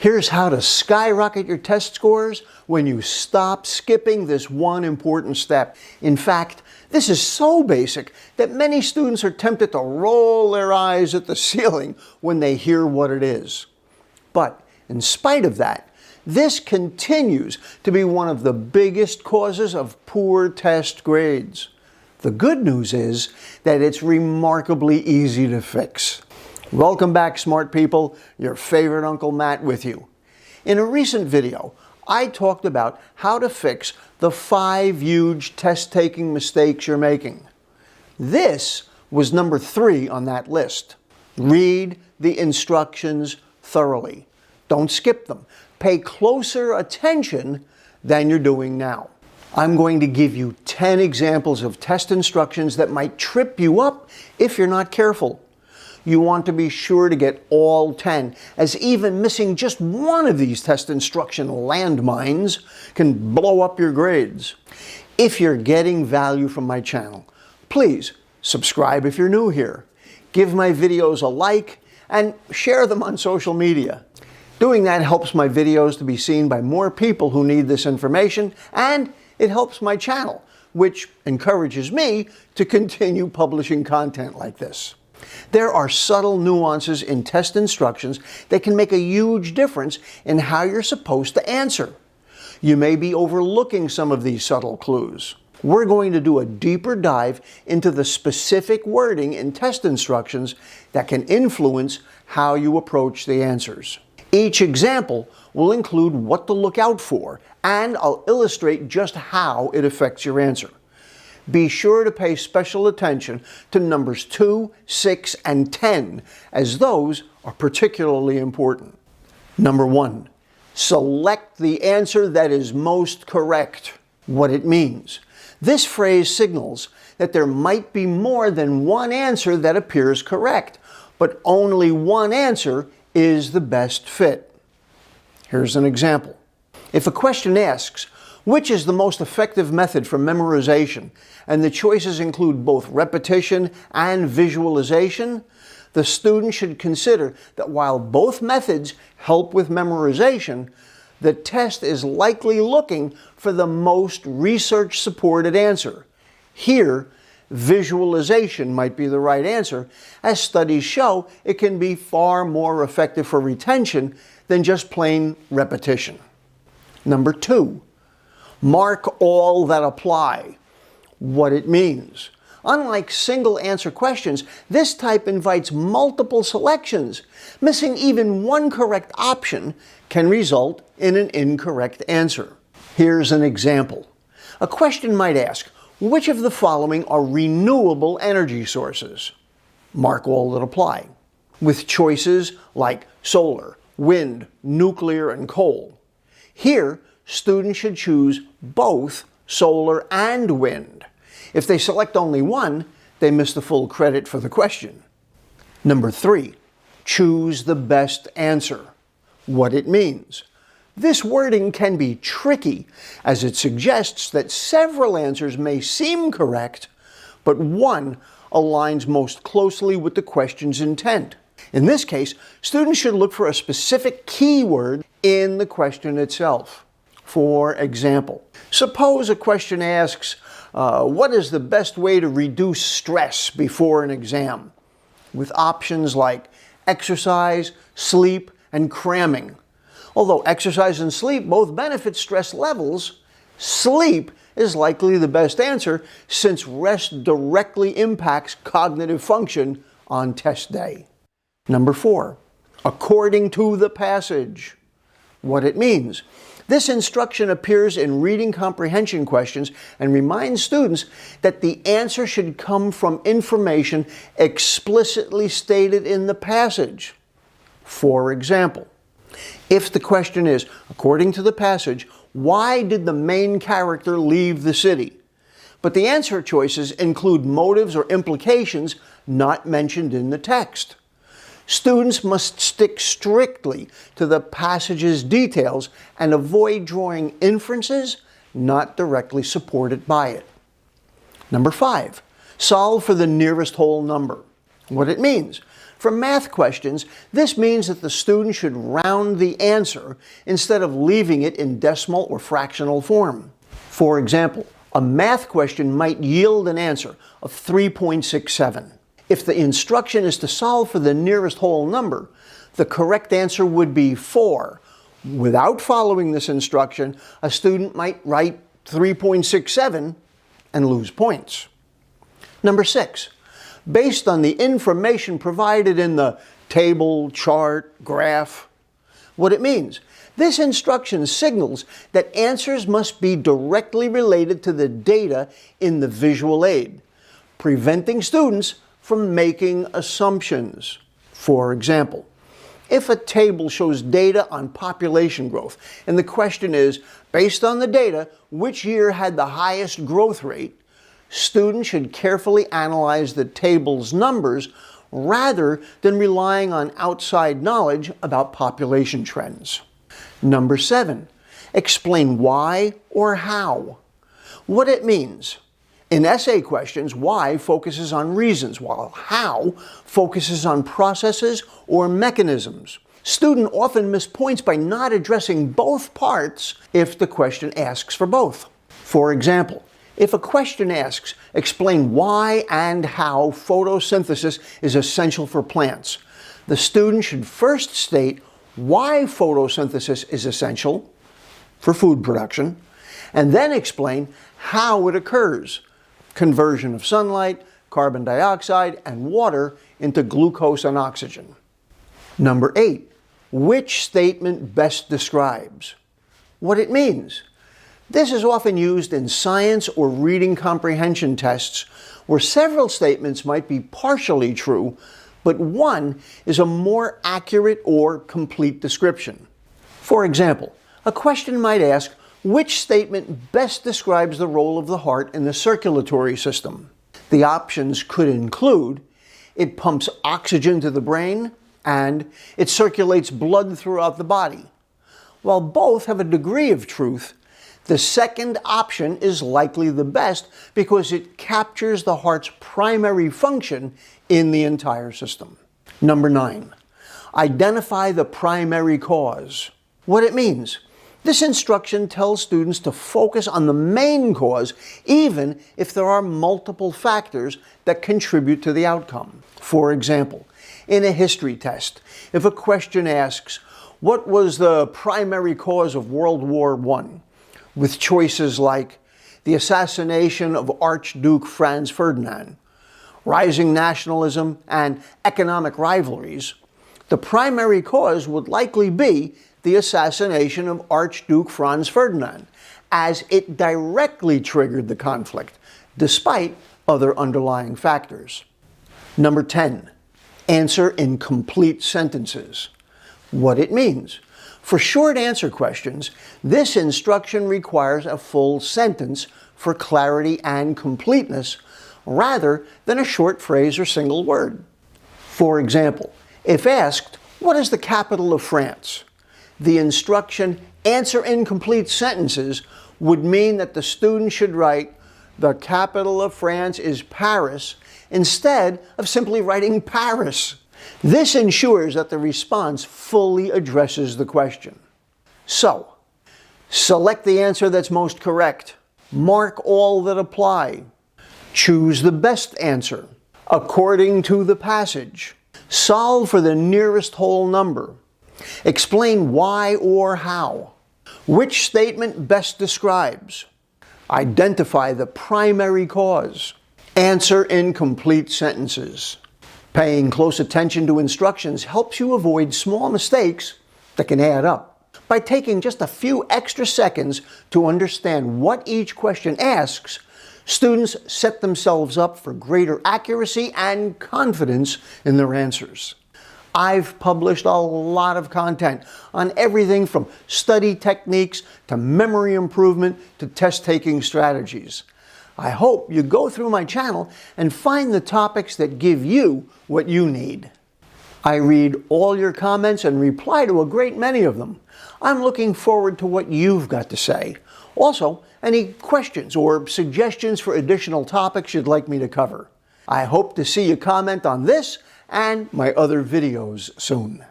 Here's how to skyrocket your test scores when you stop skipping this one important step. In fact, this is so basic that many students are tempted to roll their eyes at the ceiling when they hear what it is. But in spite of that, this continues to be one of the biggest causes of poor test grades. The good news is that it's remarkably easy to fix. Welcome back, smart people. Your favorite Uncle Matt with you. In a recent video, I talked about how to fix the 5 huge test-taking mistakes you're making. This was number 3 on that list. Read the instructions thoroughly. Don't skip them. Pay closer attention than you're doing now. I'm going to give you 10 examples of test instructions that might trip you up if you're not careful. You want to be sure to get all 10, as even missing just one of these test instruction landmines can blow up your grades. If you're getting value from my channel, please subscribe if you're new here. Give my videos a like and share them on social media. Doing that helps my videos to be seen by more people who need this information, and it helps my channel, which encourages me to continue publishing content like this. There are subtle nuances in test instructions that can make a huge difference in how you're supposed to answer. You may be overlooking some of these subtle clues. We're going to do a deeper dive into the specific wording in test instructions that can influence how you approach the answers. Each example will include what to look out for, and I'll illustrate just how it affects your answer. Be sure to pay special attention to numbers 2, 6, and 10, as those are particularly important. Number 1, select the answer that is most correct. What it means. This phrase signals that there might be more than one answer that appears correct, but only one answer is the best fit. Here's an example. If a question asks, which is the most effective method for memorization, and the choices include both repetition and visualization, the student should consider that while both methods help with memorization, the test is likely looking for the most research-supported answer. Here, visualization might be the right answer, as studies show it can be far more effective for retention than just plain repetition. Number 2, mark all that apply. What it means. Unlike single answer questions, this type invites multiple selections. Missing even one correct option can result in an incorrect answer. Here's an example. A question might ask, which of the following are renewable energy sources? Mark all that apply. With choices like solar, wind, nuclear, and coal. Here, students should choose both solar and wind. If they select only one, they miss the full credit for the question. Number 3, choose the best answer. What it means. This wording can be tricky, as it suggests that several answers may seem correct, but one aligns most closely with the question's intent. In this case, students should look for a specific keyword in the question itself. For example, suppose a question asks, what is the best way to reduce stress before an exam? With options like exercise, sleep, and cramming. Although exercise and sleep both benefit stress levels, sleep is likely the best answer since rest directly impacts cognitive function on test day. Number 4, according to the passage. What it means. This instruction appears in reading comprehension questions and reminds students that the answer should come from information explicitly stated in the passage. For example, if the question is, according to the passage, why did the main character leave the city? But the answer choices include motives or implications not mentioned in the text. Students must stick strictly to the passage's details and avoid drawing inferences not directly supported by it. Number 5, solve for the nearest whole number. What it means. For math questions, this means that the student should round the answer instead of leaving it in decimal or fractional form. For example, a math question might yield an answer of 3.67. If the instruction is to solve for the nearest whole number, the correct answer would be 4. Without following this instruction, a student might write 3.67 and lose points. Number 6. Based on the information provided in the table, chart, graph, what it means. This instruction signals that answers must be directly related to the data in the visual aid, preventing students from making assumptions. For example, if a table shows data on population growth, and the question is, based on the data, which year had the highest growth rate, students should carefully analyze the table's numbers rather than relying on outside knowledge about population trends. Number 7, explain why or how. What it means. In essay questions, why focuses on reasons, while how focuses on processes or mechanisms. Students often miss points by not addressing both parts if the question asks for both. For example, if a question asks, explain why and how photosynthesis is essential for plants, the student should first state why photosynthesis is essential for food production, and then explain how it occurs. Conversion of sunlight, carbon dioxide, and water into glucose and oxygen. Number 8, which statement best describes? What it means. This is often used in science or reading comprehension tests where several statements might be partially true, but one is a more accurate or complete description. For example, a question might ask, which statement best describes the role of the heart in the circulatory system? The options could include, it pumps oxygen to the brain, and it circulates blood throughout the body. While both have a degree of truth, the second option is likely the best because it captures the heart's primary function in the entire system. Number 9, identify the primary cause. What it means. This instruction tells students to focus on the main cause, even if there are multiple factors that contribute to the outcome. For example, in a history test, if a question asks, what was the primary cause of World War I? With choices like the assassination of Archduke Franz Ferdinand, rising nationalism, and economic rivalries, the primary cause would likely be the assassination of Archduke Franz Ferdinand, as it directly triggered the conflict, despite other underlying factors. Number 10, answer in complete sentences. What it means. For short answer questions, this instruction requires a full sentence for clarity and completeness, rather than a short phrase or single word. For example, if asked, what is the capital of France? The instruction, answer in complete sentences, would mean that the student should write, the capital of France is Paris, instead of simply writing Paris. This ensures that the response fully addresses the question. So, select the answer that's most correct. Mark all that apply. Choose the best answer, according to the passage. Solve for the nearest whole number. Explain why or how. Which statement best describes? Identify the primary cause. Answer in complete sentences. Paying close attention to instructions helps you avoid small mistakes that can add up. By taking just a few extra seconds to understand what each question asks, students set themselves up for greater accuracy and confidence in their answers. I've published a lot of content on everything from study techniques to memory improvement to test-taking strategies. I hope you go through my channel and find the topics that give you what you need. I read all your comments and reply to a great many of them. I'm looking forward to what you've got to say. Also, any questions or suggestions for additional topics you'd like me to cover. I hope to see you comment on this and my other videos soon.